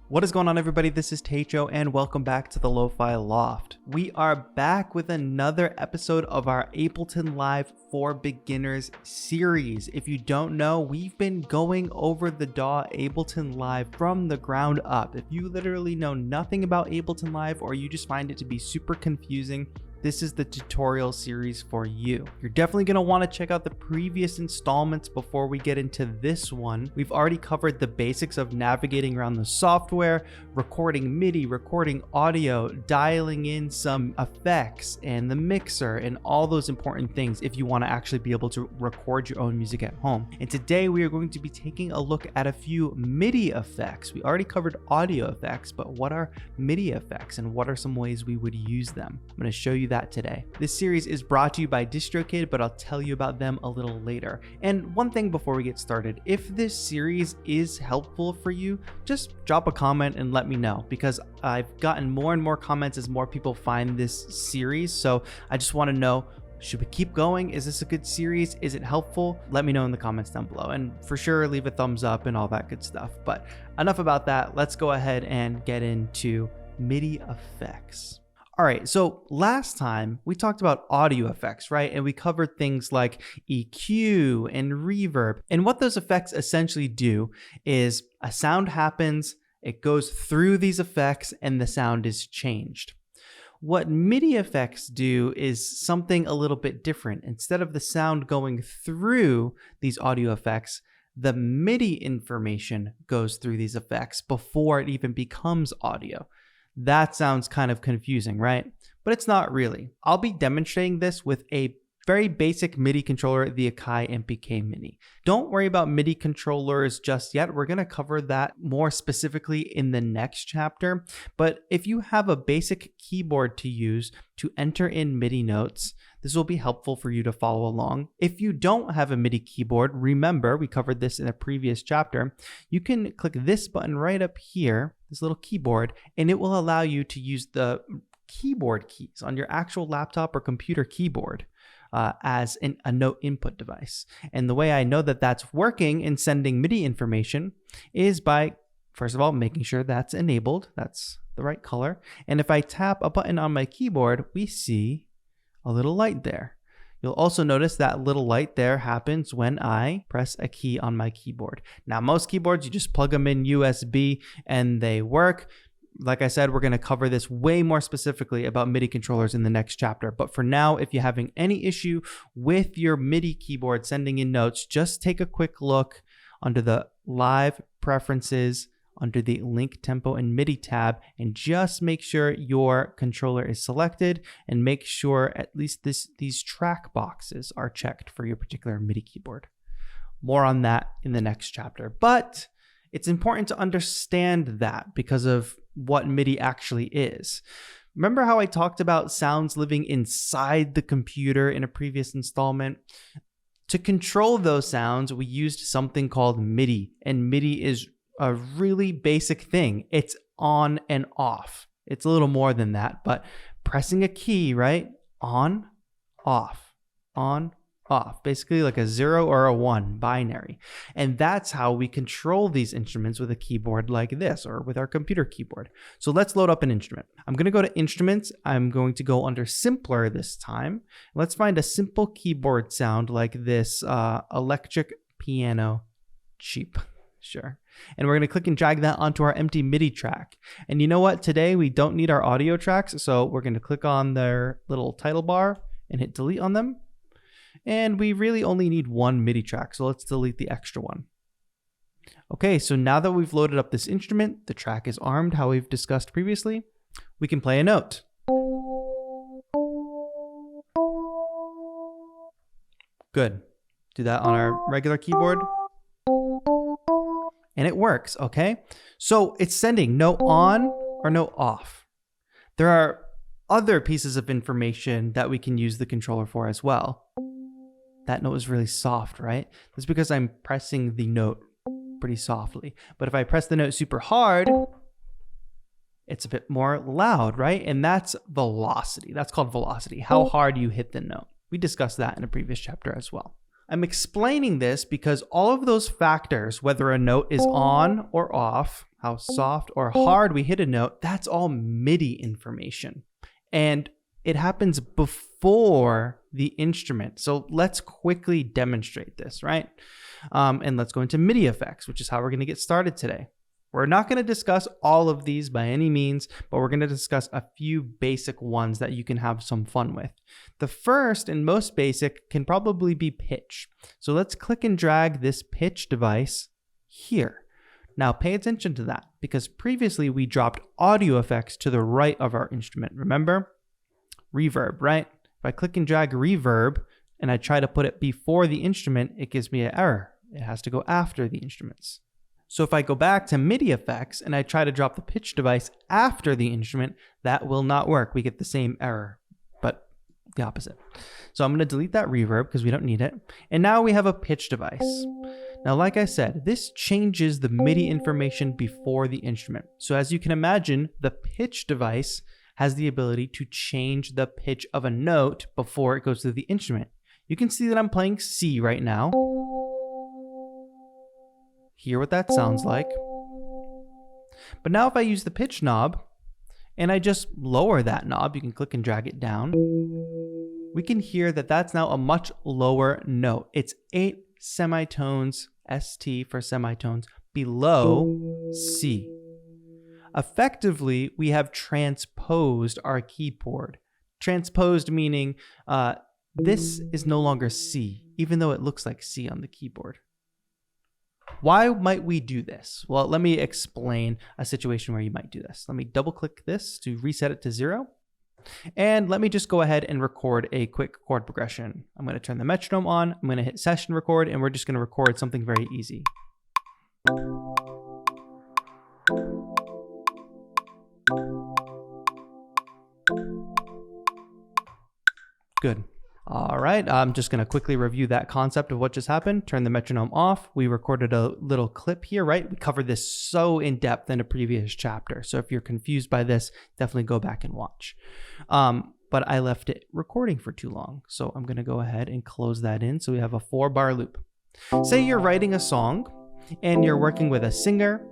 What is going on, everybody? This is TAETRO and welcome back to the Lo-Fi Loft. We are back with another episode of our Ableton Live for Beginners series. If you don't know, we've been going over the DAW Ableton Live from the ground up. If you literally know nothing about Ableton Live or you just find it to be super confusing, this is the tutorial series for you. You're definitely going to want to check out the previous installments before we get into this one. We've already covered the basics of navigating around the software, recording MIDI, recording audio, dialing in some effects and the mixer and all those important things if you want to actually be able to record your own music at home. And today we are going to be taking a look at a few MIDI effects. We already covered audio effects, but what are MIDI effects and what are some ways we would use them? I'm going to show you that today. This series is brought to you by DistroKid, but I'll tell you about them a little later. And one thing before we get started, if this series is helpful for you, just drop a comment and let me know, because I've gotten more and more comments as more people find this series. So I just want to know, should we keep going? Is this a good series? Is it helpful? Let me know in the comments down below, and for sure leave a thumbs up and all that good stuff. But enough about that. Let's go ahead and get into MIDI effects. All right, so last time we talked about audio effects, right? And we covered things like EQ and reverb. And what those effects essentially do is a sound happens, it goes through these effects, and the sound is changed. What MIDI effects do is something a little bit different. Instead of the sound going through these audio effects, the MIDI information goes through these effects before it even becomes audio. That sounds kind of confusing, right? But it's not really. I'll be demonstrating this with a very basic MIDI controller, the Akai MPK Mini. Don't worry about MIDI controllers just yet. We're going to cover that more specifically in the next chapter. But if you have a basic keyboard to use to enter in MIDI notes, this will be helpful for you to follow along. If you don't have a MIDI keyboard, remember, we covered this in a previous chapter, you can click this button right up here, this little keyboard, and it will allow you to use the keyboard keys on your actual laptop or computer keyboard as a note input device. And the way I know that that's working in sending MIDI information is by, first of all, making sure that's enabled, that's the right color. And if I tap a button on my keyboard, we see a little light there. You'll also notice that little light there happens when I press a key on my keyboard. Now, most keyboards, you just plug them in USB and they work. Like I said, we're going to cover this way more specifically about MIDI controllers in the next chapter. But for now, if you're having any issue with your MIDI keyboard sending in notes, just take a quick look under the Live Preferences, under the Link Tempo and MIDI tab, and just make sure your controller is selected and make sure at least these track boxes are checked for your particular MIDI keyboard. More on that in the next chapter. But it's important to understand that because of what MIDI actually is. Remember how I talked about sounds living inside the computer in a previous installment? To control those sounds, we used something called MIDI, and MIDI is a really basic thing. It's on and off. It's a little more than that, but pressing a key, right? On, off, on, off, basically like a 0 or a 1 binary. And that's how we control these instruments with a keyboard like this or with our computer keyboard. So let's load up an instrument. I'm going to go to Instruments. I'm going to go under Simpler this time. Let's find a simple keyboard sound like this electric piano cheap. Sure. And we're going to click and drag that onto our empty MIDI track. And you know what? Today we don't need our audio tracks, so we're going to click on their little title bar and hit delete on them. And we really only need one MIDI track, so let's delete the extra one. Okay, so now that we've loaded up this instrument, the track is armed, how we've discussed previously, we can play a note. Good. Do that on our regular keyboard. And it works, okay? So it's sending no on or no off. There are other pieces of information that we can use the controller for as well. That note is really soft, right? That's because I'm pressing the note pretty softly. But if I press the note super hard, it's a bit more loud, right? And that's velocity. That's called velocity, how hard you hit the note. We discussed that in a previous chapter as well. I'm explaining this because all of those factors, whether a note is on or off, how soft or hard we hit a note, that's all MIDI information. And it happens before the instrument. So let's quickly demonstrate this, right? And let's go into MIDI effects, which is how we're going to get started today. We're not going to discuss all of these by any means, but we're going to discuss a few basic ones that you can have some fun with. The first and most basic can probably be pitch. So let's click and drag this pitch device here. Now pay attention to that, because previously we dropped audio effects to the right of our instrument. Remember? Reverb, right? If I click and drag reverb and I try to put it before the instrument, it gives me an error. It has to go after the instruments. So if I go back to MIDI effects and I try to drop the pitch device after the instrument, that will not work. We get the same error, but the opposite. So I'm going to delete that reverb because we don't need it. And now we have a pitch device. Now, like I said, this changes the MIDI information before the instrument. So as you can imagine, the pitch device has the ability to change the pitch of a note before it goes to the instrument. You can see that I'm playing C right now. Hear what that sounds like. But now if I use the pitch knob and I just lower that knob, you can click and drag it down, we can hear that that's now a much lower note. It's 8 semitones, ST for semitones, below C. Effectively, we have transposed our keyboard. Transposed meaning this is no longer C, even though it looks like C on the keyboard. Why might we do this? Well, let me explain a situation where you might do this. Let me double click this to reset it to 0. And let me just go ahead and record a quick chord progression. I'm going to turn the metronome on. I'm going to hit session record, and we're just going to record something very easy. Good. All right, I'm just going to quickly review that concept of what just happened. Turn the metronome off. We recorded a little clip here, right? We covered this so in depth in a previous chapter. So if you're confused by this, definitely go back and watch. But I left it recording for too long. So I'm going to go ahead and close that in. So we have a 4-bar loop. Say you're writing a song and you're working with a singer,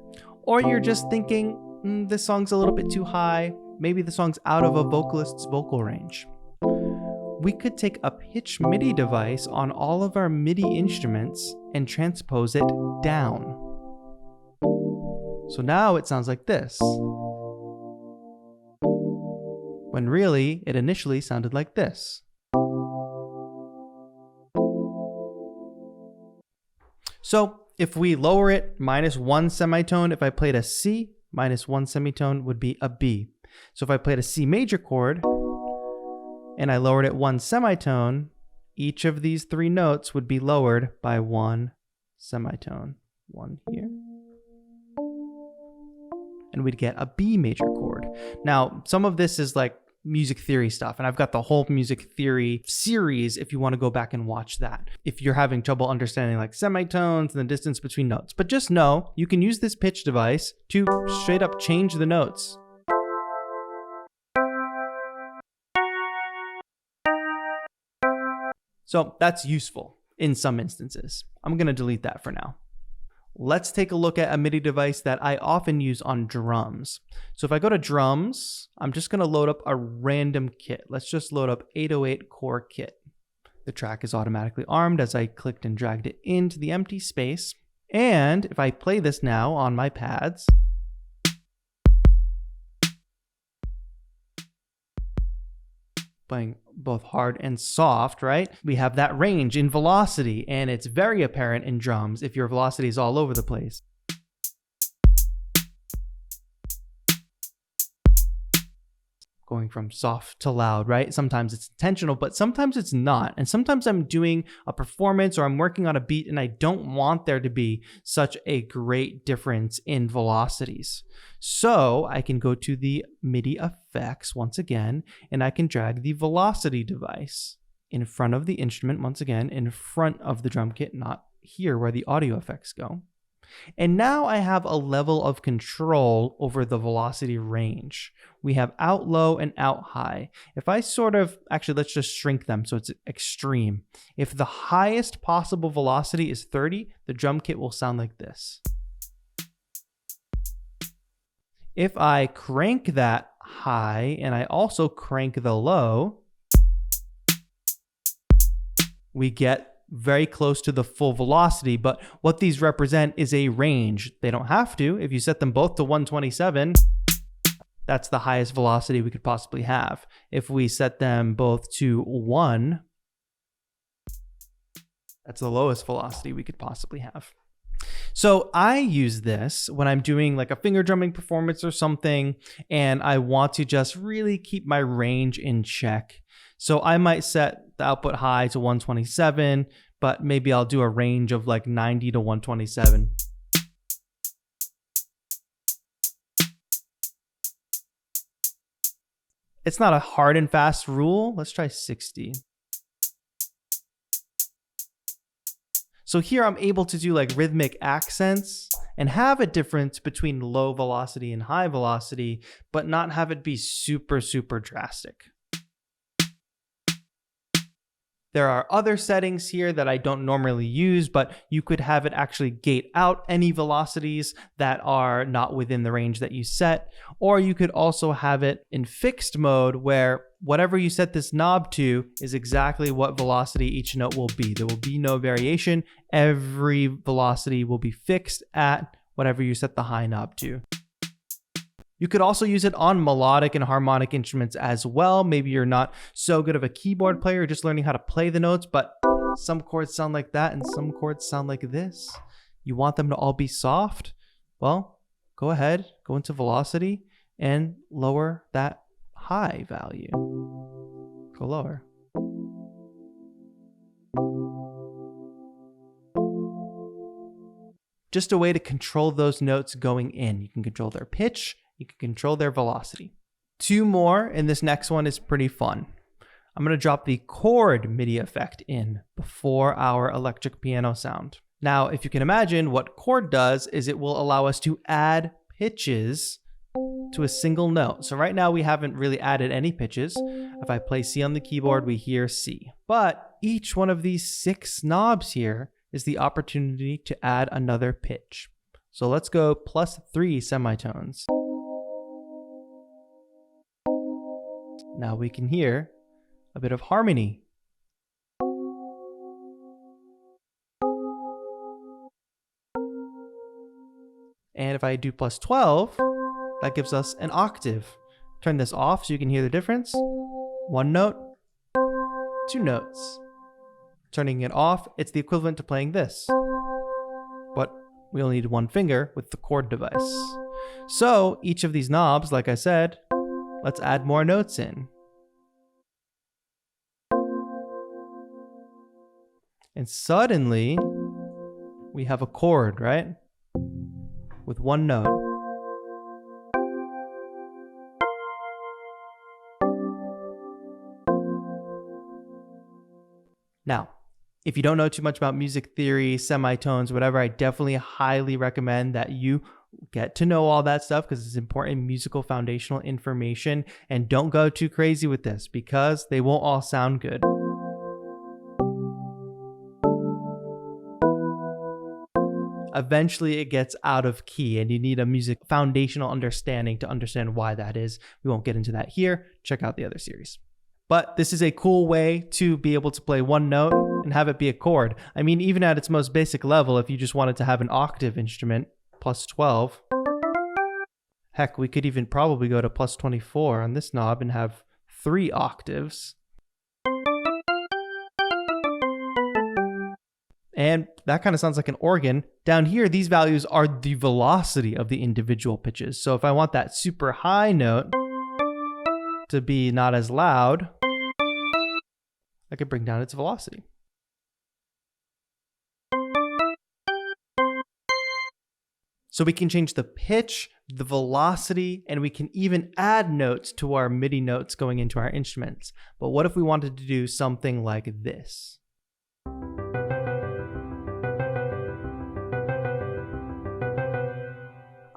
or you're just thinking, this song's a little bit too high. Maybe the song's out of a vocalist's vocal range. We could take a pitch MIDI device on all of our MIDI instruments and transpose it down. So now it sounds like this, when really it initially sounded like this. So if we lower it -1 semitone, if I played a C, -1 semitone would be a B. So if I played a C major chord, and I lowered it 1 semitone, each of these 3 notes would be lowered by 1 semitone. 1 here. And we'd get a B major chord. Now, some of this is like music theory stuff, and I've got the whole music theory series if you want to go back and watch that, if you're having trouble understanding like semitones and the distance between notes. But just know, you can use this pitch device to straight up change the notes. So that's useful in some instances. I'm going to delete that for now. Let's take a look at a MIDI device that I often use on drums. So if I go to drums, I'm just going to load up a random kit. Let's just load up 808 core kit. The track is automatically armed as I clicked and dragged it into the empty space. And if I play this now on my pads, playing both hard and soft, right? We have that range in velocity, and it's very apparent in drums if your velocity is all over the place. Going from soft to loud, right? Sometimes it's intentional, but sometimes it's not. And sometimes I'm doing a performance or I'm working on a beat and I don't want there to be such a great difference in velocities. So I can go to the MIDI effects once again, and I can drag the velocity device in front of the instrument once again, in front of the drum kit, not here where the audio effects go. And now I have a level of control over the velocity range. We have out low and out high. If I actually let's just shrink them so it's extreme. If the highest possible velocity is 30, the drum kit will sound like this. If I crank that high and I also crank the low, we get very close to the full velocity. But what these represent is a range. They don't have to. If you set them both to 127, that's the highest velocity we could possibly have. If we set them both to 1, that's the lowest velocity we could possibly have. So I use this when I'm doing like a finger drumming performance or something, and I want to just really keep my range in check. So I might set the output high to 127, but maybe I'll do a range of like 90 to 127. It's not a hard and fast rule. Let's try 60. So here I'm able to do like rhythmic accents and have a difference between low velocity and high velocity, but not have it be super, super drastic. There are other settings here that I don't normally use, but you could have it actually gate out any velocities that are not within the range that you set. Or you could also have it in fixed mode where whatever you set this knob to is exactly what velocity each note will be. There will be no variation. Every velocity will be fixed at whatever you set the high knob to. You could also use it on melodic and harmonic instruments as well. Maybe you're not so good of a keyboard player, you're just learning how to play the notes, but some chords sound like that and some chords sound like this. You want them to all be soft? Well, go ahead, go into velocity and lower that high value. Go lower. Just a way to control those notes going in. You can control their pitch, you can control their velocity. 2 more, and this next one is pretty fun. I'm going to drop the chord MIDI effect in before our electric piano sound. Now, if you can imagine, what chord does is it will allow us to add pitches to a single note. So right now we haven't really added any pitches. If I play C on the keyboard, we hear C. But each one of these 6 knobs here is the opportunity to add another pitch. So let's go +3 semitones. Now we can hear a bit of harmony. And if I do +12, that gives us an octave. Turn this off so you can hear the difference. 1 note, 2 notes. Turning it off, it's the equivalent to playing this. But we only need 1 finger with the chord device. So each of these knobs, like I said, let's add more notes in. And suddenly, we have a chord, right? With 1 note. Now, if you don't know too much about music theory, semitones, whatever, I definitely highly recommend that you get to know all that stuff because it's important musical foundational information, and don't go too crazy with this because they won't all sound good. Eventually it gets out of key and you need a music foundational understanding to understand why that is. We won't get into that here. Check out the other series. But this is a cool way to be able to play 1 note and have it be a chord. I mean, even at its most basic level, if you just wanted to have an octave instrument, +12, heck, we could even probably go to +24 on this knob and have 3 octaves. And that kind of sounds like an organ. Down here, these values are the velocity of the individual pitches. So if I want that super high note to be not as loud, I could bring down its velocity. So we can change the pitch, the velocity, and we can even add notes to our MIDI notes going into our instruments. But what if we wanted to do something like this?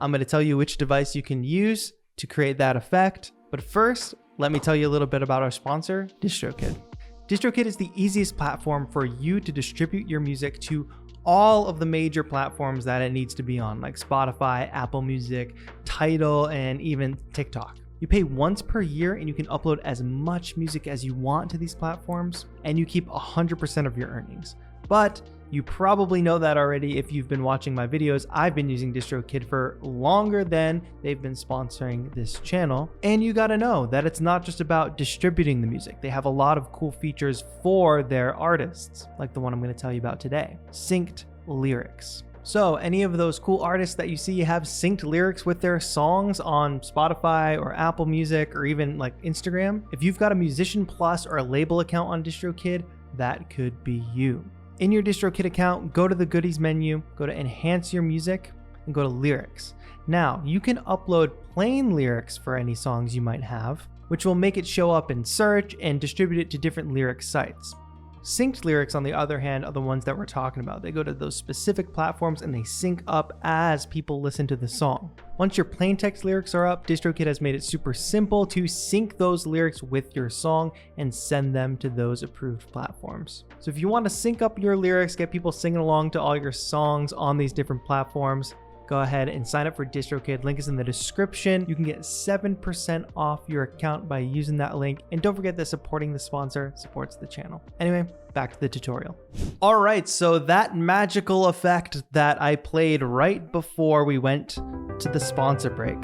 I'm going to tell you which device you can use to create that effect. But first, let me tell you a little bit about our sponsor, DistroKid. DistroKid is the easiest platform for you to distribute your music to all of the major platforms that it needs to be on, like Spotify, Apple Music, Tidal, and even TikTok. You pay once per year and you can upload as much music as you want to these platforms, and you keep 100% of your earnings. But you probably know that already if you've been watching my videos. I've been using DistroKid for longer than they've been sponsoring this channel. And you gotta know that it's not just about distributing the music. They have a lot of cool features for their artists, like the one I'm gonna tell you about today, synced lyrics. So any of those cool artists that you see have synced lyrics with their songs on Spotify or Apple Music or even like Instagram, if you've got a Musician Plus or a label account on DistroKid, that could be you. In your DistroKid account, go to the goodies menu, go to enhance your music, and go to lyrics. Now, you can upload plain lyrics for any songs you might have, which will make it show up in search and distribute it to different lyric sites. Synced lyrics, on the other hand, are the ones that we're talking about. They go to those specific platforms and they sync up as people listen to the song. Once your plain text lyrics are up, DistroKid has made it super simple to sync those lyrics with your song and send them to those approved platforms. So if you want to sync up your lyrics, get people singing along to all your songs on these different platforms, go ahead and sign up for DistroKid. Link is in the description. You can get 7% off your account by using that link. And don't forget that supporting the sponsor supports the channel. Anyway, back to the tutorial. All right, so that magical effect that I played right before we went to the sponsor break.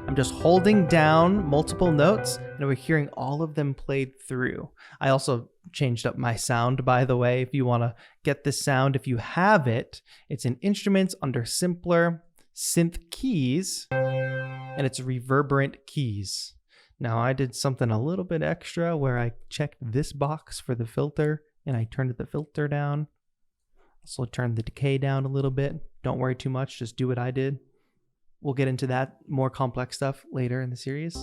I'm just holding down multiple notes and we're hearing all of them played through. I also changed up my sound, by the way. If you want to get this sound, if you have it, it's in Instruments under Simpler, Synth Keys, and it's Reverberant Keys. Now I did something a little bit extra where I checked this box for the filter and I turned the filter down. Also turned the decay down a little bit. Don't worry too much, just do what I did. We'll get into that more complex stuff later in the series.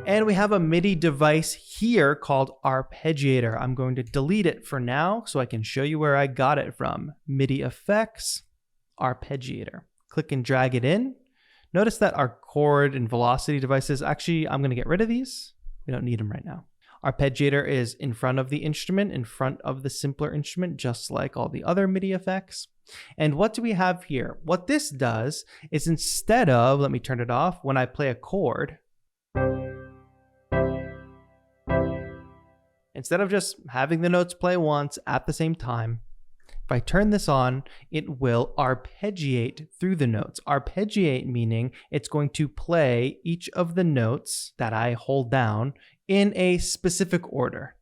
And we have a MIDI device here called Arpeggiator. I'm going to delete it for now so I can show you where I got it from. MIDI effects, Arpeggiator. Click and drag it in. Notice that our chord and velocity devices, actually, I'm going to get rid of these. We don't need them right now. Arpeggiator is in front of the instrument, in front of the simpler instrument, just like all the other MIDI effects. And what do we have here? What this does is instead of, let me turn it off, when I play a chord, instead of just having the notes play once at the same time, if I turn this on, it will arpeggiate through the notes. Arpeggiate meaning it's going to play each of the notes that I hold down in a specific order.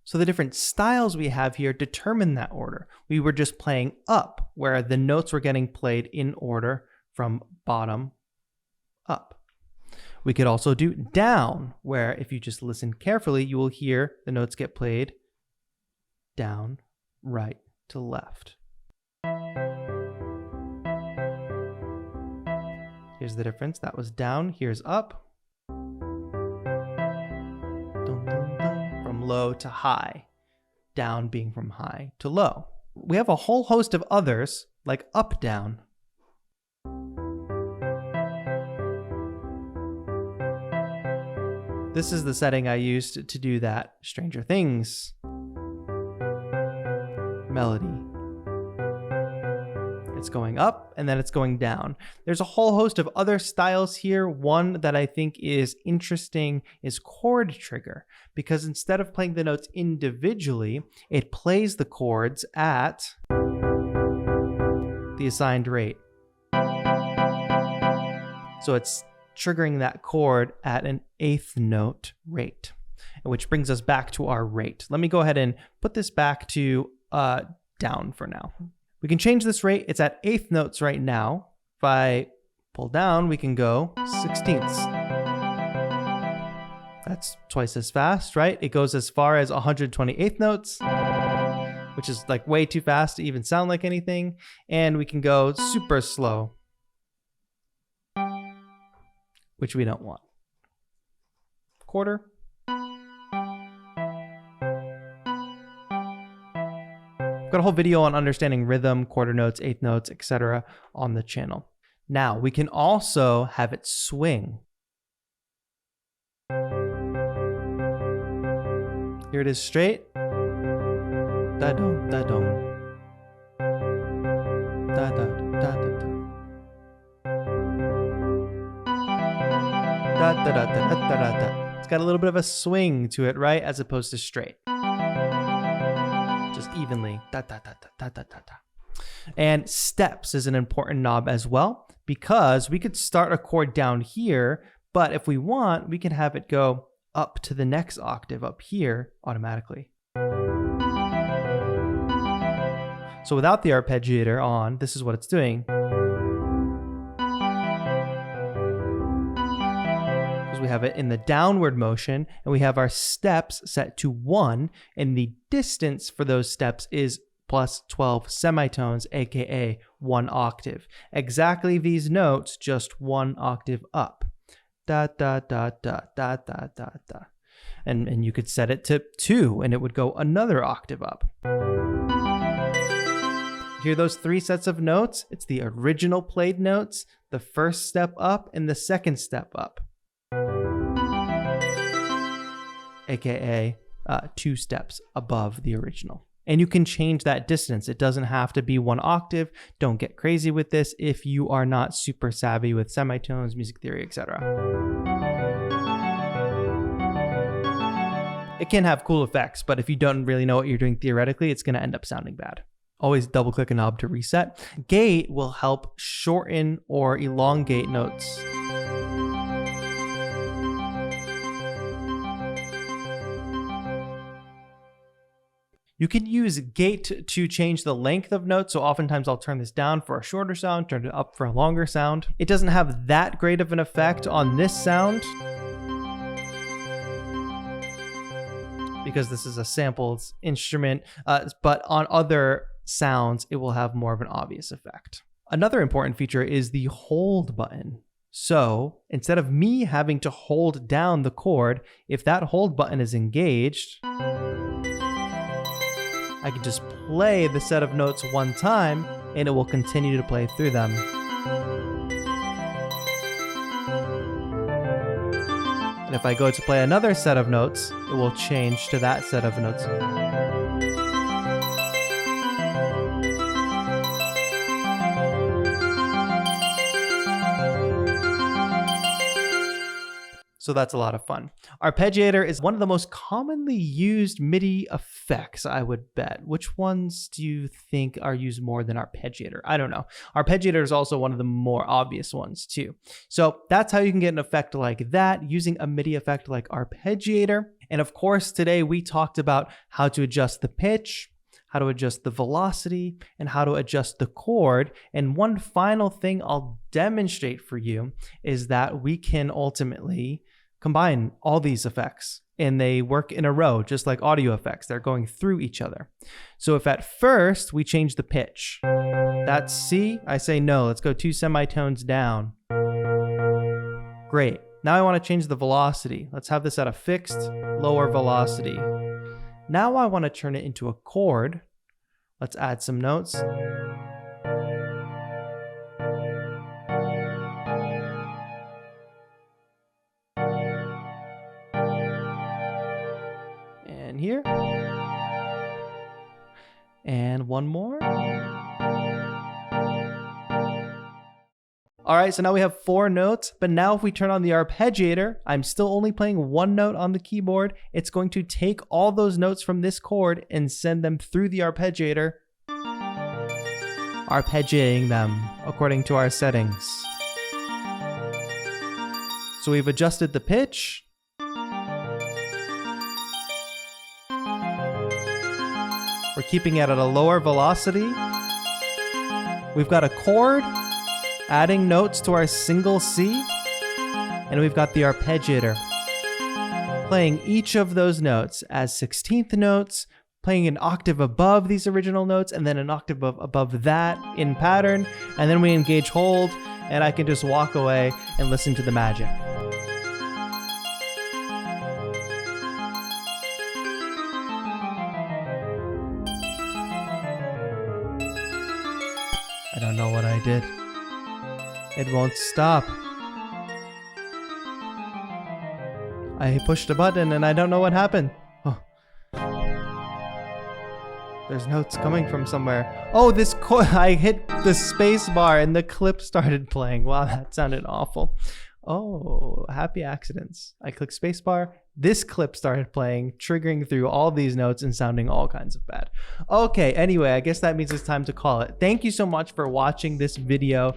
So the different styles we have here determine that order. We were just playing up, where the notes were getting played in order from bottom up. We could also do down, where if you just listen carefully, you will hear the notes get played down, right to left. Here's the difference. That was down, here's up. From low to high, down being from high to low. We have a whole host of others, like up, down. This is the setting I used to do that Stranger Things melody. It's going up and then it's going down. There's a whole host of other styles here. One that I think is interesting is chord trigger, because instead of playing the notes individually, it plays the chords at the assigned rate. So it's triggering that chord at an eighth note rate, which brings us back to our rate. Let me go ahead and put this back to down for now. We can change this rate. It's at eighth notes right now. If I pull down, we can go 16ths. That's twice as fast, right? It goes as far as 128th notes, which is like way too fast to even sound like anything. And we can go super slow, which we don't want. Quarter. Got a whole video on understanding rhythm, quarter notes, eighth notes, etc. on the channel. Now we can also have it swing. Here it is straight. Da-dum, da-dum. Da-da-da-da-da. Da-da-da-da-da-da-da. It's got a little bit of a swing to it, right? As opposed to straight. Just evenly. Da-da-da-da-da-da-da. And steps is an important knob as well, because we could start a chord down here, but if we want, we can have it go up to the next octave up here automatically. So without the arpeggiator on, this is what it's doing. Because we have it in the downward motion, and we have our steps set to 1, and the distance for those steps is plus 12 semitones, aka 1 octave. Exactly these notes, just 1 octave up. Da da da da da da da da. And you could set it to 2 and it would go another octave up. Hear those 3 sets of notes? It's the original played notes, the first step up, and the second step up. AKA 2 steps above the original. And you can change that distance. It doesn't have to be 1 octave. Don't get crazy with this if you are not super savvy with semitones, music theory, etc. It can have cool effects, but if you don't really know what you're doing theoretically, it's going to end up sounding bad. Always double click a knob to reset. Gate will help shorten or elongate notes. You can use gate to change the length of notes. So oftentimes I'll turn this down for a shorter sound, turn it up for a longer sound. It doesn't have that great of an effect on this sound because this is a sampled instrument, but on other sounds, it will have more of an obvious effect. Another important feature is the hold button. So instead of me having to hold down the chord, if that hold button is engaged, I can just play the set of notes one time and it will continue to play through them. And if I go to play another set of notes, it will change to that set of notes. So that's a lot of fun. Arpeggiator is one of the most commonly used MIDI effects, I would bet. Which ones do you think are used more than arpeggiator? I don't know. Arpeggiator is also one of the more obvious ones too. So that's how you can get an effect like that using a MIDI effect like arpeggiator. And of course, today we talked about how to adjust the pitch, how to adjust the velocity, and how to adjust the chord. And one final thing I'll demonstrate for you is that we can ultimately combine all these effects and they work in a row, just like audio effects. They're going through each other. So if at first we change the pitch, that's C, I say no, let's go 2 semitones down. Great. Now I want to change the velocity. Let's have this at a fixed lower velocity. Now I want to turn it into a chord. Let's add some notes. And here. And one more. All right, so now we have 4 notes, but now if we turn on the arpeggiator, I'm still only playing 1 note on the keyboard. It's going to take all those notes from this chord and send them through the arpeggiator, arpeggiating them according to our settings. So we've adjusted the pitch. We're keeping it at a lower velocity. We've got a chord, adding notes to our single C, and we've got the arpeggiator playing each of those notes as 16th notes, playing an octave above these original notes, and then an octave above that in pattern, and then we engage hold, and I can just walk away and listen to the magic. I don't know what I did. It won't stop. I pushed a button and I don't know what happened. Oh. There's notes coming from somewhere. Oh, I hit the space bar and the clip started playing. Wow, that sounded awful. Oh, happy accidents. I clicked spacebar. This clip started playing, triggering through all these notes and sounding all kinds of bad. Okay, anyway, I guess that means it's time to call it. Thank you so much for watching this video.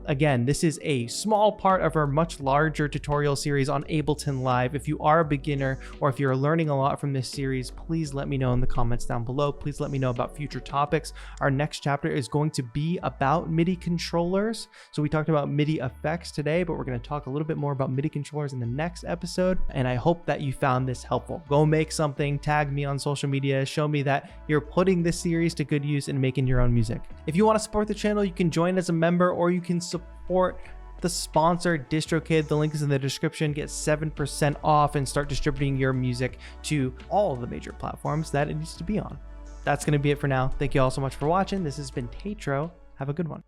Again, this is a small part of our much larger tutorial series on Ableton Live. If you are a beginner or if you're learning a lot from this series, please let me know in the comments down below. Please let me know about future topics. Our next chapter is going to be about MIDI controllers. So we talked about MIDI effects today, but we're going to talk a little bit more about MIDI controllers in the next episode. And I hope that you found this helpful. Go make something, tag me on social media, show me that you're putting this series to good use and making your own music. If you want to support the channel, you can join as a member or you can support the sponsor DistroKid. The link is in the description. Get 7% off and start distributing your music to all of the major platforms that it needs to be on. That's going to be it for now. Thank you all so much for watching. This has been TAETRO. Have a good one.